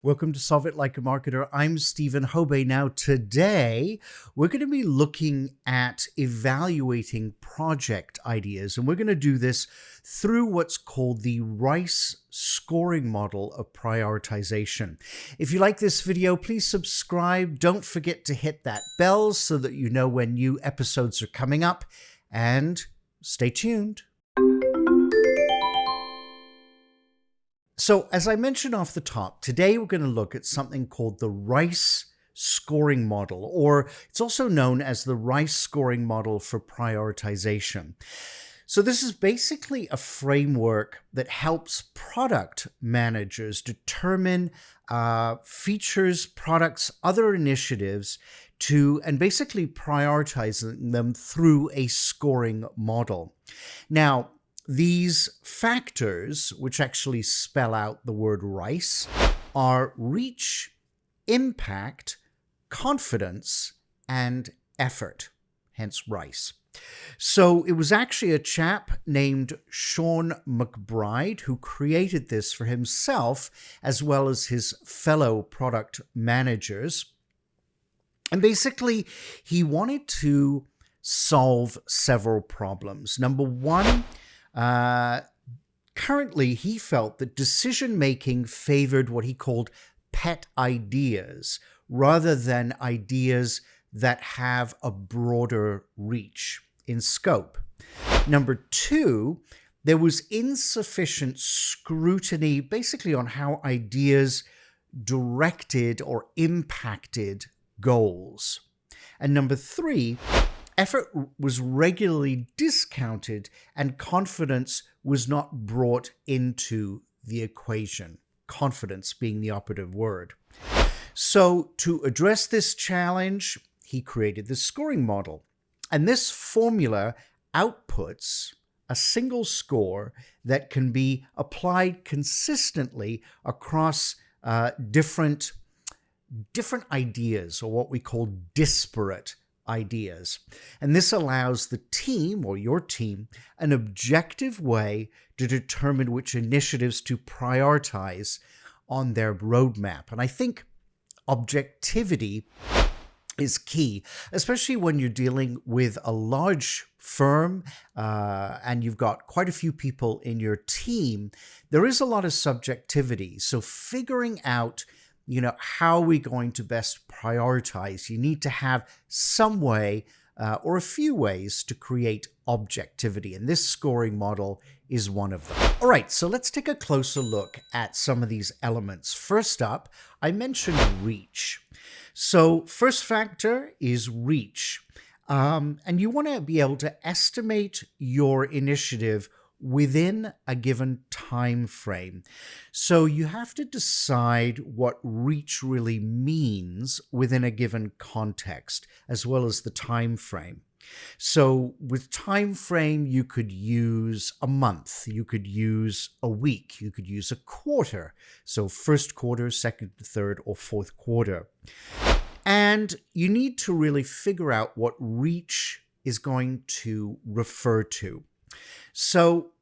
Welcome to Solve It Like a Marketer. I'm Stephen Hobey. Now, today we're going to be looking at evaluating project ideas, and we're going to do this through what's called the Rice scoring model of prioritization. If you like this video, please subscribe. Don't forget to hit that bell so that you know when new episodes are coming up, and stay tuned. So, as I mentioned off the top, today we're going to look at something called the Rice scoring model, or it's also known as the Rice scoring model for prioritization. So this is basically a framework that helps product managers determine features, products, other initiatives and basically prioritizing them through a scoring model. Now, these factors, which actually spell out the word RICE, are reach, impact, confidence, and effort, hence RICE. So it was actually a chap named Sean McBride who created this for himself as well as his fellow product managers. And basically, he wanted to solve several problems. Number one, currently, he felt that decision-making favored what he called pet ideas rather than ideas that have a broader reach in scope. Number two, there was insufficient scrutiny basically on how ideas directed or impacted goals. And number three, effort was regularly discounted and confidence was not brought into the equation, confidence being the operative word. So to address this challenge, he created the scoring model. And this formula outputs a single score that can be applied consistently across different ideas, or what we call disparate ideas. And this allows the team or your team an objective way to determine which initiatives to prioritize on their roadmap. And I think objectivity is key, especially when you're dealing with a large firm and you've got quite a few people in your team. There is a lot of subjectivity. So figuring out how are we going to best prioritize? You need to have some way or a few ways to create objectivity, and this scoring model is one of them. All right, so let's take a closer look at some of these elements. First up, I mentioned reach. So first factor is reach, and you want to be able to estimate your initiative within a given time frame. So you have to decide what reach really means within a given context, as well as the time frame. So with time frame, you could use a month, you could use a week, you could use a quarter. So first quarter, second, third, or fourth quarter. And you need to really figure out what reach is going to refer to. So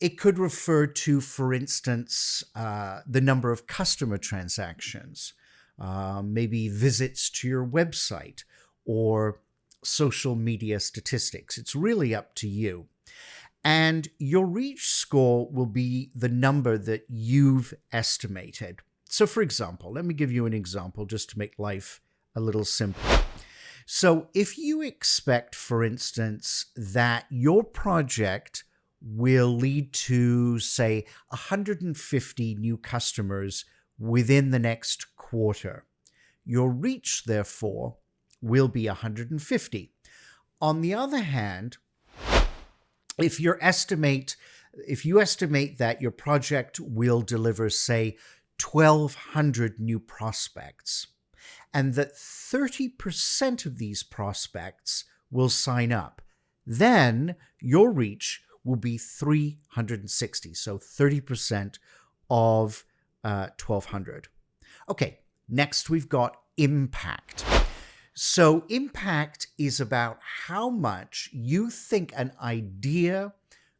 it could refer to, for instance, the number of customer transactions, maybe visits to your website, or social media statistics. It's really up to you. And your reach score will be the number that you've estimated. So for example, let me give you an example just to make life a little simpler. So if you expect, for instance, that your project will lead to, say, 150 new customers within the next quarter, your reach, therefore, will be 150. On the other hand, if you estimate that your project will deliver, say, 1,200 new prospects, and that 30% of these prospects will sign up, then your reach will be 360, so 30% of 1,200. Okay, next we've got impact. So impact is about how much you think an idea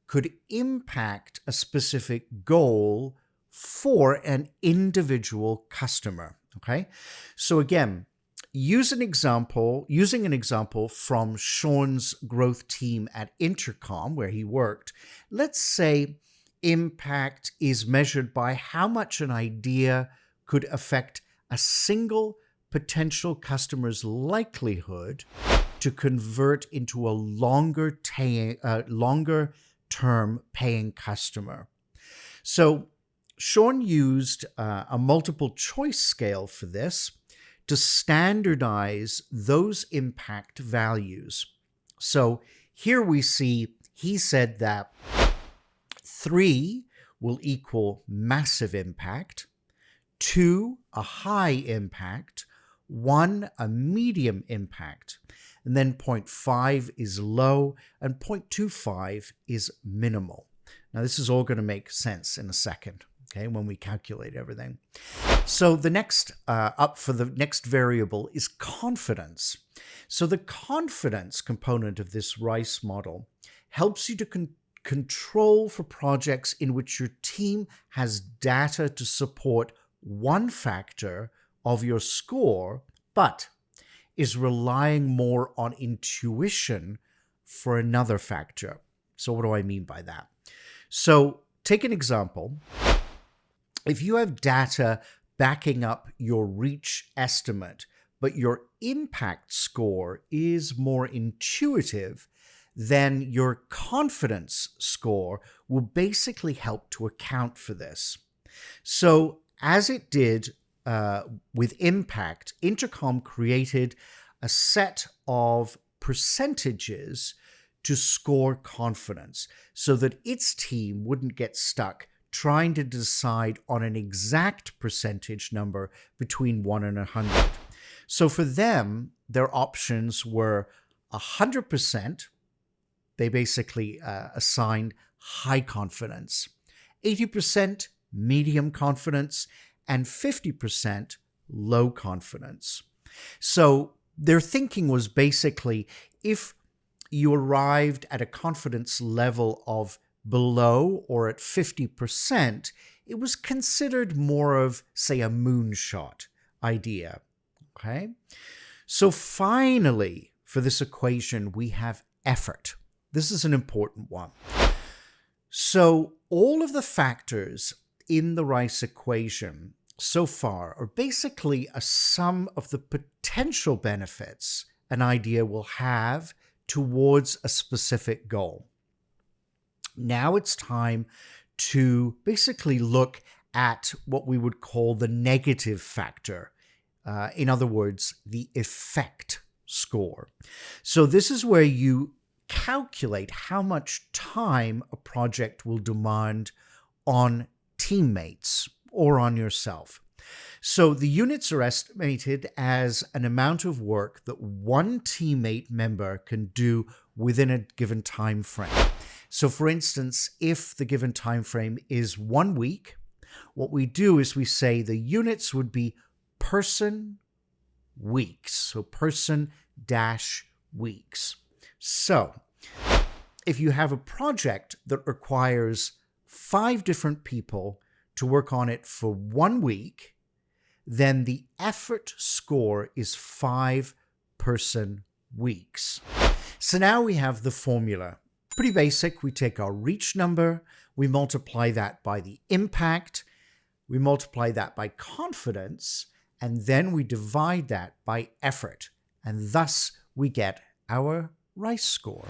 could impact a specific goal for an individual customer. Okay, so again, using an example from Sean's growth team at Intercom, where he worked, let's say impact is measured by how much an idea could affect a single potential customer's likelihood to convert into a longer term paying customer. So Sean used a multiple choice scale for this to standardize those impact values. So here we see he said that 3 will equal massive impact, 2 a high impact, 1 a medium impact, and then 0.5 is low and 0.25 is minimal. Now this is all going to make sense in a second, okay, when we calculate everything. So the next up for the next variable is confidence. So the confidence component of this RICE model helps you to control for projects in which your team has data to support one factor of your score, but is relying more on intuition for another factor. So what do I mean by that? So take an example. If you have data backing up your reach estimate, but your impact score is more intuitive, then your confidence score will basically help to account for this. So as it did with impact, Intercom created a set of percentages to score confidence so that its team wouldn't get stuck trying to decide on an exact percentage number between 1 and 100. So for them, their options were 100%. They basically assigned high confidence, 80% medium confidence, and 50% low confidence. So their thinking was basically if you arrived at a confidence level of below or at 50%, it was considered more of, say, a moonshot idea. Okay? So finally, for this equation, we have effort. This is an important one. So all of the factors in the RICE equation so far are basically a sum of the potential benefits an idea will have towards a specific goal. Now it's time to basically look at what we would call the negative factor. In other words, the effect score. So this is where you calculate how much time a project will demand on teammates or on yourself. So the units are estimated as an amount of work that one teammate member can do within a given time frame. So for instance, if the given time frame is 1 week, what we do is we say the units would be person weeks. So person dash weeks. So if you have a project that requires 5 different people to work on it for 1 week, then the effort score is 5 person weeks. So now we have the formula. Pretty basic. We take our reach number, we multiply that by the impact, we multiply that by confidence, and then we divide that by effort. And thus we get our RICE score.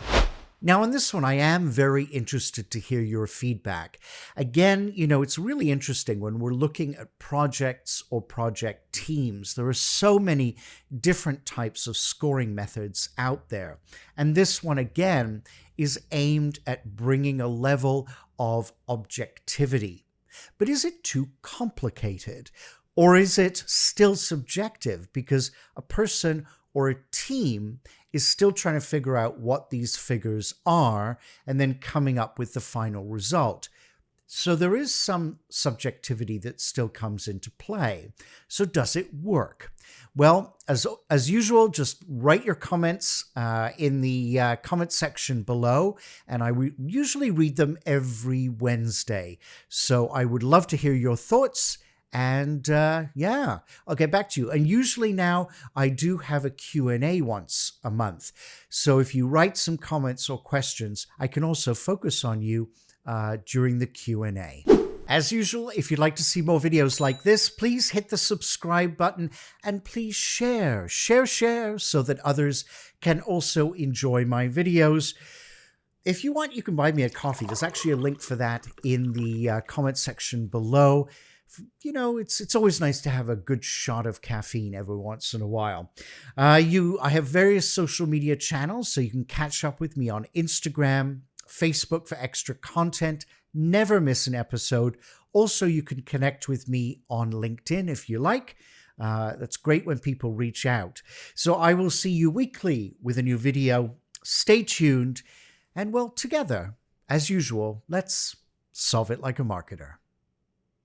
Now, on this one, I am very interested to hear your feedback. Again, it's really interesting when we're looking at projects or project teams. There are so many different types of scoring methods out there. And this one, again, is aimed at bringing a level of objectivity. But is it too complicated? Or is it still subjective because a person or a team is still trying to figure out what these figures are and then coming up with the final result? So there is some subjectivity that still comes into play. So does it work? Well, as usual, just write your comments in the comment section below, and I usually read them every Wednesday. So I would love to hear your thoughts. And yeah, I'll get back to you. And usually now I do have a Q&A once a month. So if you write some comments or questions, I can also focus on you during the Q&A. As usual, if you'd like to see more videos like this, please hit the subscribe button and please share so that others can also enjoy my videos. If you want, you can buy me a coffee. There's actually a link for that in the comment section below. You know, it's always nice to have a good shot of caffeine every once in a while. I have various social media channels, so you can catch up with me on Instagram, Facebook for extra content, never miss an episode. Also, you can connect with me on LinkedIn if you like. That's great when people reach out. So I will see you weekly with a new video. Stay tuned, and well, together, as usual, let's solve it like a marketer.